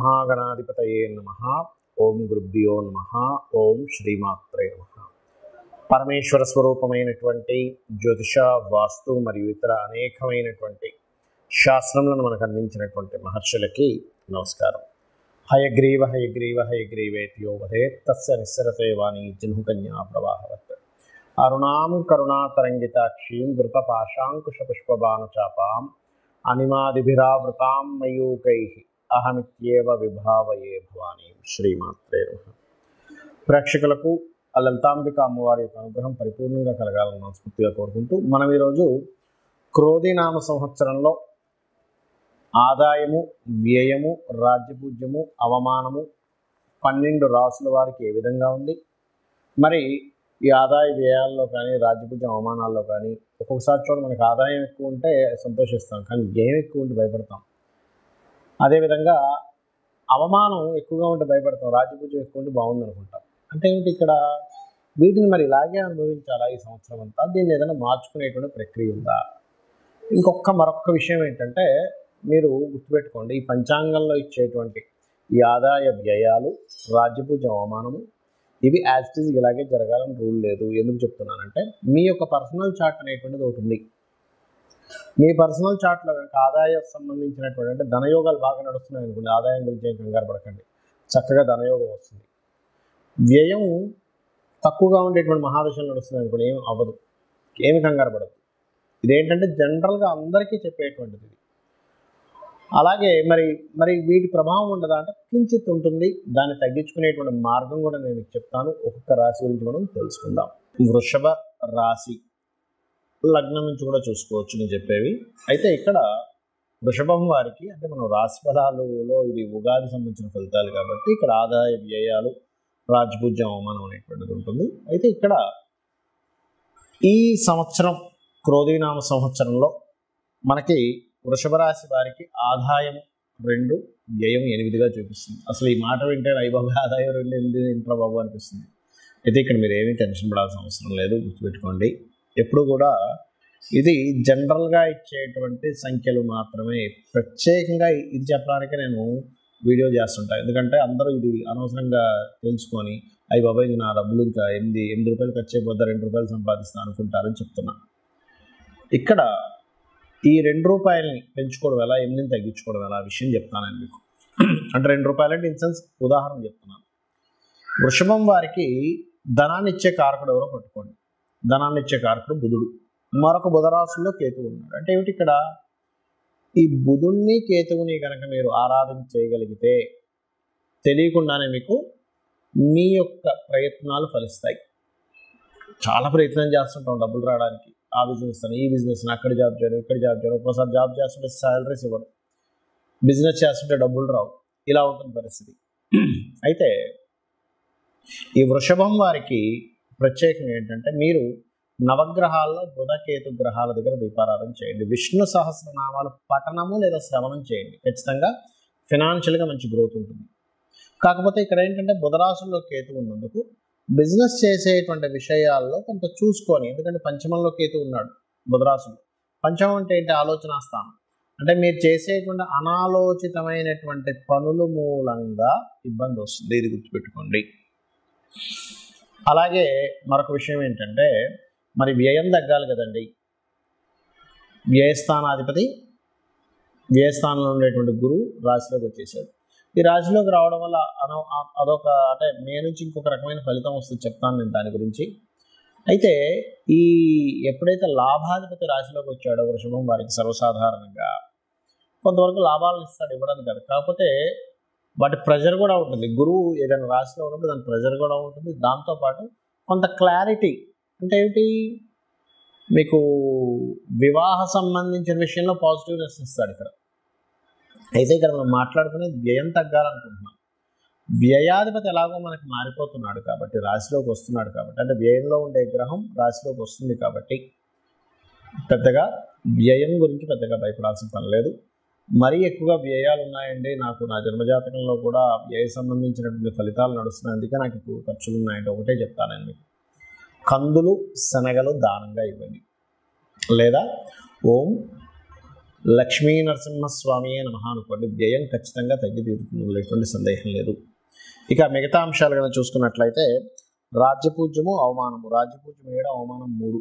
శ్రీమహాగణాధిపతయే నమః. ఓం గురుభ్యో నమః. ఓం శ్రీమాత్రే నమః. పరమేశ్వర స్వరూపమైనటువంటి జ్యోతిష, వాస్తు మరియు ఇతర అనేకమైనటువంటి శాస్త్రములను మనకు అందించినటువంటి మహర్షులకి నమస్కారం. హయగ్రీవ హయగ్రీవ హయగ్రీవేత్యో వదేత్ తస్య నిస్సరతే వాణి జిహ్నుకన్యా ప్రవాహవత్. అరుణాం కరుణాతరంగితాక్షీం ధృతపాశాంకుశపుష్పబాణచాపాం అనిమాదిభిరావృతాం మయూకైః అహమిత్యేవ విభావయే భవానీ. శ్రీమాత్రే నమః. ప్రేక్షకులకు ఆ లలితాంబిక అమ్మవారి యొక్క అనుగ్రహం పరిపూర్ణంగా కలగాలని మనస్ఫూర్తిగా కోరుకుంటూ మనం ఈరోజు క్రోధినామ సంవత్సరంలో ఆదాయము, వ్యయము, రాజ్యపూజ్యము, అవమానము 12 రాసుల వారికి ఏ విధంగా ఉంది, మరి ఈ ఆదాయ వ్యయాల్లో కానీ రాజ్యపూజ్యం అవమానాల్లో కానీ ఒక్కొక్కసారి చూడ మనకు ఆదాయం ఎక్కువ ఉంటే సంతోషిస్తాం, కానీ వ్యయం ఎక్కువ ఉంటే భయపడతాం. అదేవిధంగా అవమానం ఎక్కువగా ఉంటే భయపడతాం, రాజ్యపూజ్యం ఎక్కువ ఉంటే బాగుంది అనుకుంటాం. అంటే ఏమిటి ఇక్కడ? వీటిని మరి ఇలాగే అనుభవించాలా ఈ సంవత్సరం అంతా? దీన్ని ఏదైనా మార్చుకునేటువంటి ప్రక్రియ ఉందా? మరొక విషయం ఏంటంటే, మీరు గుర్తుపెట్టుకోండి, ఈ పంచాంగంలో ఇచ్చేటువంటి ఈ ఆదాయ వ్యయాలు, రాజ్యపూజ్యం అవమానము ఇవి యాజ్ ఇట్ ఈజ్ ఇలాగే జరగాలని రూల్ లేదు. ఎందుకు చెప్తున్నానంటే, మీ యొక్క పర్సనల్ చార్ట్ అనేటువంటిది ఒకటి ఉంది. మీ పర్సనల్ చార్ట్లో కనుక ఆదాయ సంబంధించినటువంటి అంటే ధనయోగాలు బాగా నడుస్తున్నాయి అనుకోండి, ఆదాయం గురించి ఏం కంగారు పడకండి, చక్కగా ధనయోగం వస్తుంది. వ్యయం తక్కువగా ఉండేటువంటి మహాదశలు నడుస్తున్నాయి అనుకోండి, ఏం అవ్వదు, ఏమి కంగారు పడదు. ఇదేంటంటే జనరల్గా అందరికీ చెప్పేటువంటిది. అలాగే మరి వీటి ప్రభావం ఉండదా అంటే కించిత్ ఉంటుంది. దాన్ని తగ్గించుకునేటువంటి మార్గం కూడా నేను మీకు చెప్తాను. ఒక్కొక్క రాశి గురించి మనం తెలుసుకుందాం. వృషభ రాశి లగ్నం నుంచి కూడా చూసుకోవచ్చు నేను చెప్పేవి. అయితే ఇక్కడ వృషభం వారికి అంటే మనం రాశి ఫలాలలో ఇది ఉగాది సంబంధించిన ఫలితాలు కాబట్టి ఇక్కడ ఆదాయ వ్యయాలు, రాజ్యపూజ్యం, అవమానం అనేటువంటిది ఉంటుంది. అయితే ఇక్కడ ఈ సంవత్సరం క్రోధినామ సంవత్సరంలో మనకి వృషభ రాశి వారికి ఆదాయం 2, వ్యయం 8గా చూపిస్తుంది. అసలు ఈ మాట వింటే అయ్యబాబు ఆదాయం 2 8 ఇంట్రా బాబు అనిపిస్తుంది. అయితే ఇక్కడ మీరు ఏమీ టెన్షన్ పడాల్సిన అవసరం లేదు. గుర్తుపెట్టుకోండి, ఎప్పుడు కూడా ఇది జనరల్గా ఇచ్చేటువంటి సంఖ్యలు మాత్రమే. ప్రత్యేకంగా ఇది చెప్పడానికే నేను వీడియో చేస్తుంటాను. ఎందుకంటే అందరూ ఇది అనవసరంగా తెలుసుకొని అయ్యి బాబాయ్ నా డబ్బులు ఇంకా 8 రూపాయలు ఖర్చు అయిపోద్దా, 2 రూపాయలు సంపాదిస్తాను అనుకుంటారని చెప్తున్నా. ఇక్కడ ఈ 2 రూపాయలని పెంచుకోవడం ఎలా, 8ని తగ్గించుకోవడం ఎలా విషయం చెప్తాను నేను మీకు. అంటే 2 రూపాయలు అంటే ఇన్సెన్స్ ఉదాహరణ చెప్తున్నాను. వృషభం వారికి ధనాన్ని ఇచ్చే కారకుడు ఎవరో పట్టుకోండి. ధనాన్ని ఇచ్చే కారకుడు బుధుడు. మరొక బుధరాశుల్లో కేతువు ఉన్నాడు. అంటే ఏమిటి ఇక్కడ? ఈ బుధుణ్ణి కేతువుని కనుక మీరు ఆరాధన చేయగలిగితే తెలియకుండానే మీకు మీ యొక్క ప్రయత్నాలు ఫలిస్తాయి. చాలా ప్రయత్నం చేస్తుంటాం డబ్బులు రావడానికి. ఆ బిజినెస్ అని, ఈ బిజినెస్ అని, అక్కడ జాబ్ చేయడం, ఇక్కడ జాబ్ చేయడం. ఒక్కోసారి జాబ్ చేస్తుంటే శాలరీస్ ఇవ్వరు, బిజినెస్ చేస్తుంటే డబ్బులు రావు, ఇలా ఉంటుంది పరిస్థితి. అయితే ఈ వృషభం వారికి ప్రత్యేకంగా ఏంటంటే, మీరు నవగ్రహాల్లో బుధకేతు గ్రహాల దగ్గర దీపారాధన చేయండి. విష్ణు సహస్రనామాలు పఠనము లేదా శ్రవణం చేయండి. ఖచ్చితంగా ఫినాన్షియల్గా మంచి గ్రోత్ ఉంటుంది. కాకపోతే ఇక్కడ ఏంటంటే బుధరాశుల్లో కేతు ఉన్నందుకు బిజినెస్ చేసేటువంటి విషయాల్లో కొంత చూసుకొని, ఎందుకంటే పంచమంలో కేతు ఉన్నాడు బుధరాశులు. పంచమం అంటే ఏంటి? ఆలోచన స్థానం. అంటే మీరు చేసేటువంటి అనాలోచితమైనటువంటి పనుల మూలంగా ఇబ్బంది వస్తుంది, ఇది గుర్తుపెట్టుకోండి. అలాగే మరొక విషయం ఏంటంటే, మరి వ్యయం తగ్గాలి కదండి. వ్యయస్థానాధిపతి, వ్యయస్థానంలో ఉండేటువంటి గురువు రాశిలోకి వచ్చేసాడు. ఈ రాశిలోకి రావడం వల్ల అదొక అంటే మే నుంచి ఇంకొక రకమైన ఫలితం వస్తుంది, చెప్తాను నేను దాని గురించి. అయితే ఈ ఎప్పుడైతే లాభాధిపతి రాశిలోకి వచ్చాడో వృషభం వారికి సర్వసాధారణంగా కొంతవరకు లాభాలను ఇస్తాడు, ఇవ్వడానికి కాదు. కాకపోతే వాటి ప్రెజర్ కూడా ఉంటుంది. గురువు ఏదైనా రాశిలో ఉన్నప్పుడు దాని ప్రెజర్ కూడా ఉంటుంది. దాంతోపాటు కొంత క్లారిటీ అంటే ఏమిటి, మీకు వివాహ సంబంధించిన విషయంలో పాజిటివ్నెస్ ఇస్తాడు ఇక్కడ. అయితే ఇక్కడ మనం మాట్లాడుకునేది వ్యయం తగ్గాలనుకుంటున్నాం. వ్యయాధిపతి ఎలాగో మనకి మారిపోతున్నాడు కాబట్టి, రాశిలోకి వస్తున్నాడు కాబట్టి, అంటే వ్యయంలో ఉండే గ్రహం రాశిలోకి వస్తుంది కాబట్టి పెద్దగా వ్యయం గురించి పెద్దగా భయపడాల్సిన పని లేదు. మరీ ఎక్కువగా వ్యయాలు ఉన్నాయండి, నాకు నా జన్మజాతకంలో కూడా వ్యయ సంబంధించినటువంటి ఫలితాలు నడుస్తున్నాయి, అందుకే నాకు ఎక్కువ ఖర్చులు ఉన్నాయంటే ఒకటే చెప్తాను నేను మీకు. కందులు, శనగలు దానంగా ఇవ్వండి. లేదా ఓం లక్ష్మీ నరసింహస్వామియే నమః అనుకోండి, వ్యయం ఖచ్చితంగా తగ్గి తీరుతుంది, ఎటువంటి సందేహం లేదు. ఇక మిగతా అంశాలు కనుక చూసుకున్నట్లయితే రాజ్యపూజ్యము అవమానము, రాజ్యపూజ్యం 7, అవమానం 3.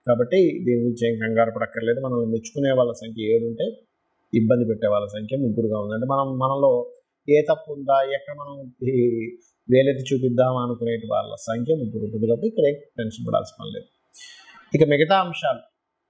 కాబట్టి దీని గురించి ఏం కంగారు పడక్కర్లేదు. మనల్ని మెచ్చుకునే వాళ్ళ సంఖ్య 7 ఉంటే ఇబ్బంది పెట్టే వాళ్ళ సంఖ్య 3గా ఉంది. అంటే మనలో ఏ తప్పు ఉందా, ఎక్కడ మనం ఈ వేలెత్తి చూపిద్దాం అనుకునే వాళ్ళ సంఖ్య 3 ఉంటుంది. కాబట్టి ఇక్కడ ఏం టెన్షన్ పడాల్సిన పని లేదు. ఇక మిగతా అంశాలు,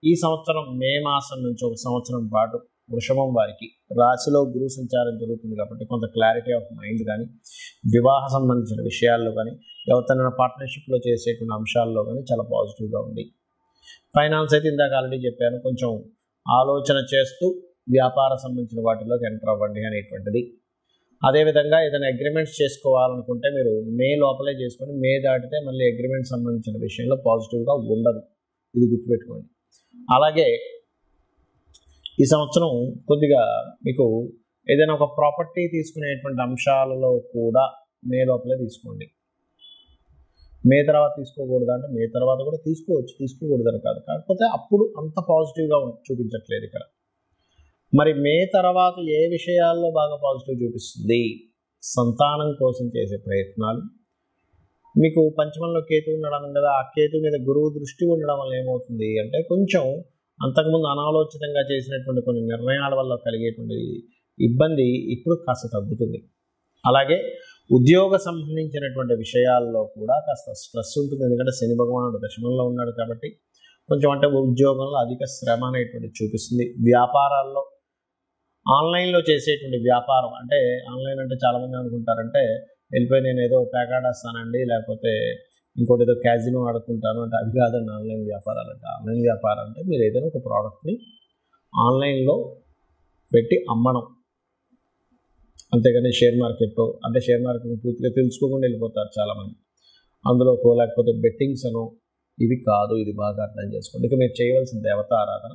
ఈ సంవత్సరం మే మాసం నుంచి 1 సంవత్సరం పాటు వృషభం వారికి రాశిలో గురు సంచారం జరుగుతుంది. కాబట్టి కొంత క్లారిటీ ఆఫ్ మైండ్ కానీ, వివాహ సంబంధించిన విషయాల్లో కానీ, ఎవరితోనైనా పార్ట్నర్షిప్లో చేసేటువంటి అంశాల్లో కానీ చాలా పాజిటివ్గా ఉంది. ఫైనాన్స్ అయితే ఇందాక ఆల్రెడీ చెప్పాను, కొంచెం ఆలోచన చేస్తూ వ్యాపార సంబంధించిన వాటిలోకి ఎంటర్ అవ్వండి అనేటువంటిది. అదేవిధంగా ఏదైనా అగ్రిమెంట్స్ చేసుకోవాలనుకుంటే మీరు మే లోపలే చేసుకొని, మే దాటితే మళ్ళీ అగ్రిమెంట్ సంబంధించిన విషయంలో పాజిటివ్గా ఉండదు, ఇది గుర్తుపెట్టుకోండి. అలాగే ఈ సంవత్సరం కొద్దిగా మీకు ఏదైనా ఒక ప్రాపర్టీ తీసుకునేటువంటి అంశాలలో కూడా మే లోపలే తీసుకోండి. మే తర్వాత తీసుకోకూడదు అంటే మే తర్వాత కూడా తీసుకోవచ్చు, తీసుకోకూడదని కాదు, కాకపోతే అప్పుడు అంత పాజిటివ్గా చూపించట్లేదు ఇక్కడ. మరి మే తర్వాత ఏ విషయాల్లో బాగా పాజిటివ్ చూపిస్తుంది? సంతానం కోసం చేసే ప్రయత్నాలు. మీకు పంచమంలో కేతు ఉండడం కదా, ఆ కేతు మీద గురువు దృష్టి ఉండడం వల్ల ఏమవుతుంది అంటే కొంచెం అంతకుముందు అనాలోచితంగా చేసినటువంటి కొన్ని నిర్ణయాల వల్ల కలిగేటువంటి ఇబ్బంది ఇప్పుడు కాస్త తగ్గుతుంది. అలాగే ఉద్యోగ సంబంధించినటువంటి విషయాల్లో కూడా కాస్త స్ట్రెస్ ఉంటుంది, ఎందుకంటే శని భగవానుడు దశమంలో ఉన్నాడు కాబట్టి కొంచెం అంటే ఉద్యోగంలో అధిక శ్రమ అనేటువంటి చూపిస్తుంది. వ్యాపారాల్లో ఆన్లైన్లో చేసేటువంటి వ్యాపారం, అంటే ఆన్లైన్ అంటే చాలామంది అనుకుంటారంటే వెళ్ళిపోయి నేను ఏదో పేకాడేస్తానండి, లేకపోతే ఇంకోటి ఏదో క్యాజినో ఆడుకుంటాను అంటే అవి కాదండి ఆన్లైన్ వ్యాపారాలు అంటే. ఆన్లైన్ వ్యాపారం అంటే మీరు ఏదైనా ఒక ప్రోడక్ట్ని ఆన్లైన్లో పెట్టి అమ్మడం, అంతేగాని షేర్ మార్కెట్ అంటే షేర్ మార్కెట్ పూర్తిగా తెలుసుకోకుండా వెళ్ళిపోతారు చాలామంది, అందులోకో లేకపోతే బెట్టింగ్స్ అనో, ఇవి కాదు. ఇది బాగా అర్థం చేసుకోండి. ఇక మీరు చేయవలసిన దేవత ఆరాధన,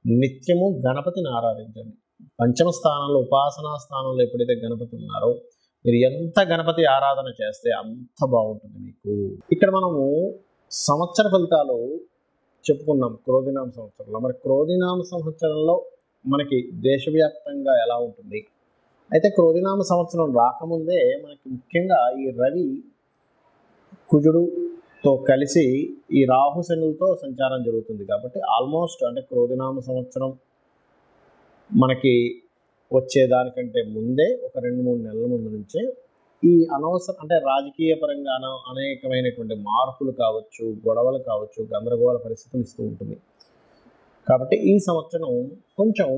నిత్యము గణపతిని ఆరాధించండి. పంచమ స్థానంలో ఉపాసనా స్థానంలో ఎప్పుడైతే గణపతి ఉన్నారో మీరు ఎంత గణపతి ఆరాధన చేస్తే అంత బాగుంటుంది మీకు. ఇక్కడ మనము సంవత్సర ఫలితాలు చెప్పుకున్నాం క్రోధినామ సంవత్సరంలో. మరి క్రోధినామ సంవత్సరంలో మనకి దేశవ్యాప్తంగా ఎలా ఉంటుంది? అయితే క్రోధినామ సంవత్సరం రాకముందే మనకి ముఖ్యంగా ఈ రవి కుజుడుతో కలిసి ఈ రాహు శనులతో సంచారం జరుగుతుంది. కాబట్టి ఆల్మోస్ట్ అంటే క్రోధినామ సంవత్సరం మనకి వచ్చేదానికంటే ముందే ఒక 2-3 నెలల ముందు నుంచే ఈ అనవసరం అంటే రాజకీయ పరంగా అనేకమైనటువంటి మార్పులు కావచ్చు, గొడవలు కావచ్చు, గందరగోళ పరిస్థితులు ఇస్తూ ఉంటుంది. కాబట్టి ఈ సంవత్సరం కొంచెం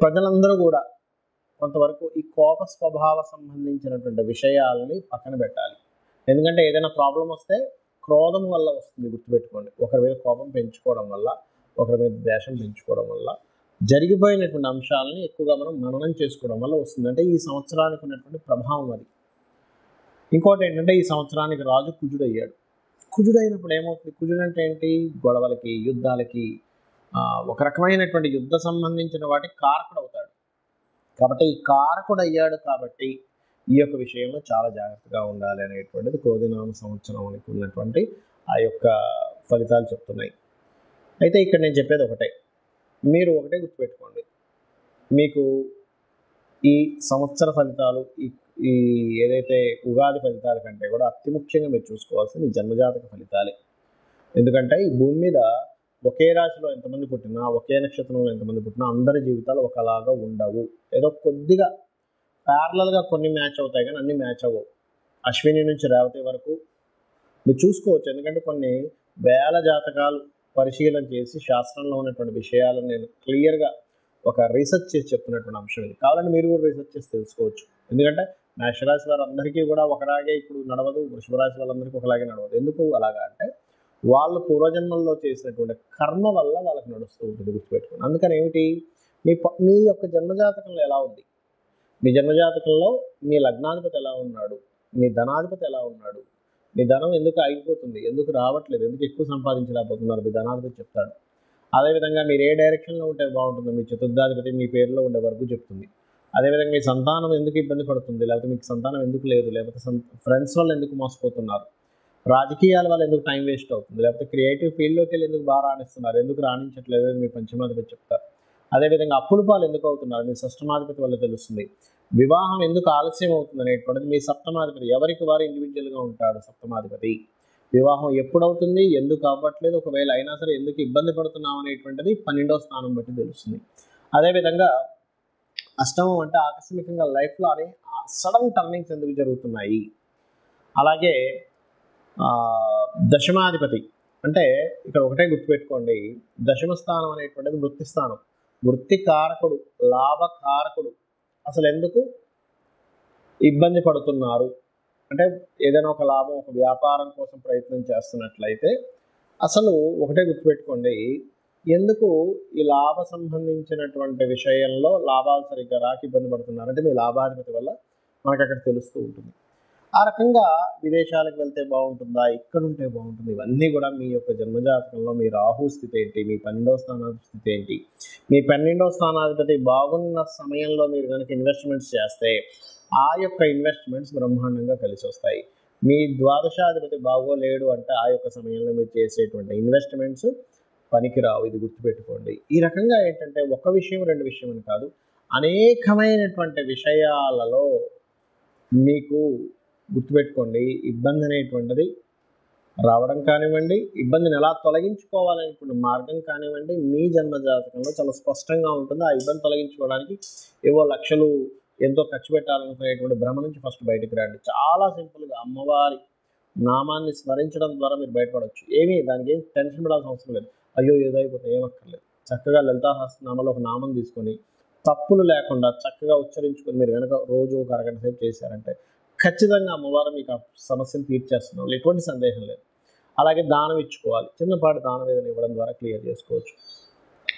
ప్రజలందరూ కూడా కొంతవరకు ఈ కోప స్వభావ సంబంధించినటువంటి విషయాలని పక్కన పెట్టాలి. ఎందుకంటే ఏదైనా ప్రాబ్లం వస్తే క్రోధం వల్ల వస్తుంది, గుర్తుపెట్టుకోండి. ఒకరి మీద కోపం పెంచుకోవడం వల్ల, ఒకరి మీద ద్వేషం పెంచుకోవడం వల్ల జరిగిపోయినటువంటి అంశాలని ఎక్కువగా మనం మననం చేసుకోవడం వల్ల వస్తుంది. అంటే ఈ సంవత్సరానికి ఉన్నటువంటి ప్రభావం అది. ఇంకోటి ఏంటంటే ఈ సంవత్సరానికి రాజు కుజుడయ్యాడు. కుజుడైనప్పుడు ఏమవుతుంది? కుజుడు అంటే ఏంటి? గొడవలకి, యుద్ధాలకి, ఒక రకమైనటువంటి యుద్ధ సంబంధించిన వాటికి కారకుడు అవుతాడు. కాబట్టి ఈ కారకుడు అయ్యాడు కాబట్టి ఈ యొక్క విషయంలో చాలా జాగ్రత్తగా ఉండాలి అనేటువంటిది క్రోధినామ సంవత్సరానికి ఉన్నటువంటి ఆ యొక్క ఫలితాలు చెప్తున్నాయి. అయితే ఇక్కడ నేను చెప్పేది ఒకటే, మీరు ఒకటే గుర్తుపెట్టుకోండి, మీకు ఈ సంవత్సర ఫలితాలు ఈ ఏదైతే ఉగాది ఫలితాల కంటే కూడా అతి ముఖ్యంగా మీరు చూసుకోవాల్సింది జన్మజాతక ఫలితాలే. ఎందుకంటే ఈ భూమి మీద ఒకే రాశిలో ఎంతమంది పుట్టినా, ఒకే నక్షత్రంలో ఎంతమంది పుట్టినా అందరి జీవితాలు ఒకలాగా ఉండవు. ఏదో కొద్దిగా ప్యారలల్గా కొన్ని మ్యాచ్ అవుతాయి కానీ అన్ని మ్యాచ్ అవ్వవు. అశ్విని నుంచి రేవతి వరకు మీరు చూసుకోవచ్చు. ఎందుకంటే కొన్ని వేల జాతకాలు పరిశీలన చేసి శాస్త్రంలో ఉన్నటువంటి విషయాలను నేను క్లియర్గా ఒక రీసెర్చ్ చేసి చెప్తున్నటువంటి అంశం ఇది. కావాలంటే మీరు కూడా రీసెర్చ్ చేసి తెలుసుకోవచ్చు. ఎందుకంటే మేషరాశి వారందరికీ కూడా ఒకలాగే ఇప్పుడు నడవదు, వృషభ రాశి వాళ్ళందరికీ ఒకలాగే నడవదు. ఎందుకు అలాగా అంటే వాళ్ళు పూర్వజన్మల్లో చేసినటువంటి కర్మ వల్ల వాళ్ళకి నడుస్తూ ఉంటుంది, గుర్తుపెట్టుకోండి. అందుకని ఏమిటి, మీ యొక్క జన్మజాతకంలో ఎలా ఉంది, మీ జన్మజాతకంలో మీ లగ్నాధిపతి ఎలా ఉన్నాడు, మీ ధనాధిపతి ఎలా ఉన్నాడు, మీ ధనం ఎందుకు ఆగిపోతుంది, ఎందుకు రావట్లేదు, ఎందుకు ఎక్కువ సంపాదించలేకపోతున్నారు, మీ ధనాధిపతి చెప్తాడు. అదేవిధంగా మీరు ఏ డైరెక్షన్లో ఉంటే బాగుంటుందో మీ చతుర్థాధిపతి మీ పేరులో ఉండే వరకు చెప్తుంది. అదేవిధంగా మీ సంతానం ఎందుకు ఇబ్బంది పడుతుంది, లేకపోతే మీకు సంతానం ఎందుకు లేదు, లేకపోతే ఫ్రెండ్స్ వల్ల ఎందుకు మోసపోతున్నారు, రాజకీయాల వల్ల ఎందుకు టైం వేస్ట్ అవుతుంది, లేకపోతే క్రియేటివ్ ఫీల్డ్లోకి వెళ్ళి ఎందుకు బాగా రాణిస్తున్నారు, ఎందుకు రాణించట్లేదు అని మీ పంచమాధిపతి చెప్తారు. అదేవిధంగా అప్పుల పాలు ఎందుకు అవుతున్నారు, మీ షష్టమాధిపతి వల్ల తెలుస్తుంది. వివాహం ఎందుకు ఆలస్యం అవుతుంది అనేటువంటిది మీ సప్తమాధిపతి, ఎవరికి వారు ఇండివిజువల్గా ఉంటాడు సప్తమాధిపతి. వివాహం ఎప్పుడవుతుంది, ఎందుకు అవ్వట్లేదు, ఒకవేళ అయినా సరే ఎందుకు ఇబ్బంది పడుతున్నాం అనేటువంటిది 12వ స్థానం బట్టి తెలుస్తుంది. అదేవిధంగా అష్టమం అంటే ఆకస్మికంగా లైఫ్లో అనే సడన్ టర్నింగ్స్ ఎందుకు జరుగుతున్నాయి. అలాగే దశమాధిపతి అంటే ఇక్కడ ఒకటే గుర్తుపెట్టుకోండి, దశమ స్థానం అనేటువంటిది వృత్తి స్థానం, వృత్తి కారకుడు, లాభకారకుడు. అసలు ఎందుకు ఇబ్బంది పడుతున్నారు అంటే ఏదైనా ఒక లాభం, ఒక వ్యాపారం కోసం ప్రయత్నం చేస్తున్నట్లయితే అసలు ఒకటే గుర్తుపెట్టుకోండి, ఎందుకు ఈ లాభ సంబంధించినటువంటి విషయంలో లాభాలు సరిగ్గా రాక ఇబ్బంది పడుతున్నారు అంటే మీ లాభాధిపతి వల్ల మనకు అక్కడ తెలుస్తూ ఉంటుంది. ఆ రకంగా విదేశాలకు వెళ్తే బాగుంటుందా, ఇక్కడ ఉంటే బాగుంటుంది, ఇవన్నీ కూడా మీ యొక్క జన్మజాతకంలో మీ రాహు స్థితి ఏంటి, మీ 12వ స్థానాధిపతి స్థితి ఏంటి, మీ 12వ స్థానాధిపతి బాగున్న సమయంలో మీరు కనుక ఇన్వెస్ట్మెంట్స్ చేస్తే ఆ యొక్క ఇన్వెస్ట్మెంట్స్ బ్రహ్మాండంగా కలిసి వస్తాయి. మీ ద్వాదశాధిపతి బాగోలేడు అంటే ఆ యొక్క సమయంలో మీరు చేసేటువంటి ఇన్వెస్ట్మెంట్స్ పనికిరావు, ఇది గుర్తుపెట్టుకోండి. ఈ రకంగా ఏంటంటే ఒక విషయం రెండు విషయం అని కాదు, అనేకమైనటువంటి విషయాలలో మీకు గుర్తుపెట్టుకోండి ఇబ్బంది అనేటువంటిది రావడం కానివ్వండి, ఇబ్బందిని ఎలా తొలగించుకోవాలనేటువంటి మార్గం కానివ్వండి, మీ జన్మజాతకంలో చాలా స్పష్టంగా ఉంటుంది. ఆ ఇబ్బంది తొలగించుకోవడానికి ఏవో లక్షలు ఎంతో ఖర్చు పెట్టాలనుకునేటువంటి భ్రమ నుంచి ఫస్ట్ బయటకు రండి. చాలా సింపుల్గా అమ్మవారి నామాన్ని స్మరించడం ద్వారా మీరు బయటపడవచ్చు. దానికి ఏం టెన్షన్ పడాల్సిన అవసరం లేదు. అయ్యో ఏదో అయిపోతే ఏమక్కర్లేదు. చక్కగా లలితా సహస్రనామాలో ఒక నామం తీసుకొని తప్పులు లేకుండా చక్కగా ఉచ్చరించుకొని మీరు కనుక రోజు ఒక అరగంట సేపు చేశారంటే ఖచ్చితంగా అమ్మవారు మీకు ఆ సమస్యను తీర్చేస్తున్నారు, ఎటువంటి సందేహం లేదు. అలాగే దానం ఇచ్చుకోవాలి, చిన్నపాటి దానం ఏదైనా ఇవ్వడం ద్వారా క్లియర్ చేసుకోవచ్చు.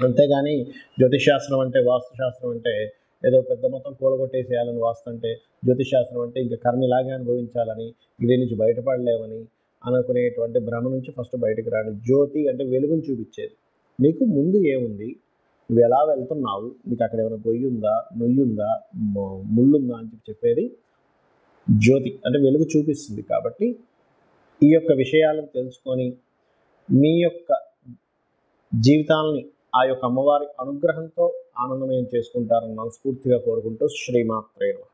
అంతేగాని జ్యోతిషాస్త్రం అంటే, వాస్తుశాస్త్రం అంటే ఏదో పెద్ద మొత్తం కూలగొట్టేసేయాలని వాస్తు అంటే, జ్యోతిషాస్త్రం అంటే ఇంకా కర్మిలాగే అనుభవించాలని, ఇదే నుంచి బయటపడలేమని అనుకునేటువంటి భ్రమ నుంచి ఫస్ట్ బయటకు రాండి. జ్యోతి అంటే వెలుగుని చూపించేది. మీకు ముందు ఏముంది, నువ్వు ఎలా వెళ్తున్నావు, నీకు అక్కడ ఏమైనా గొయ్యి ఉందా, నొయ్యి ఉందా, ముళ్ళుందా అని చెప్పేది జ్యోతి అంటే వెలుగు చూపిస్తుంది. కాబట్టి ఈ యొక్క విషయాలను తెలుసుకొని మీ యొక్క జీవితాలని ఆ యొక్క అమ్మవారి అనుగ్రహంతో ఆనందమయం చేసుకుంటారని మనస్ఫూర్తిగా కోరుకుంటూ శ్రీమాత్రే నమః.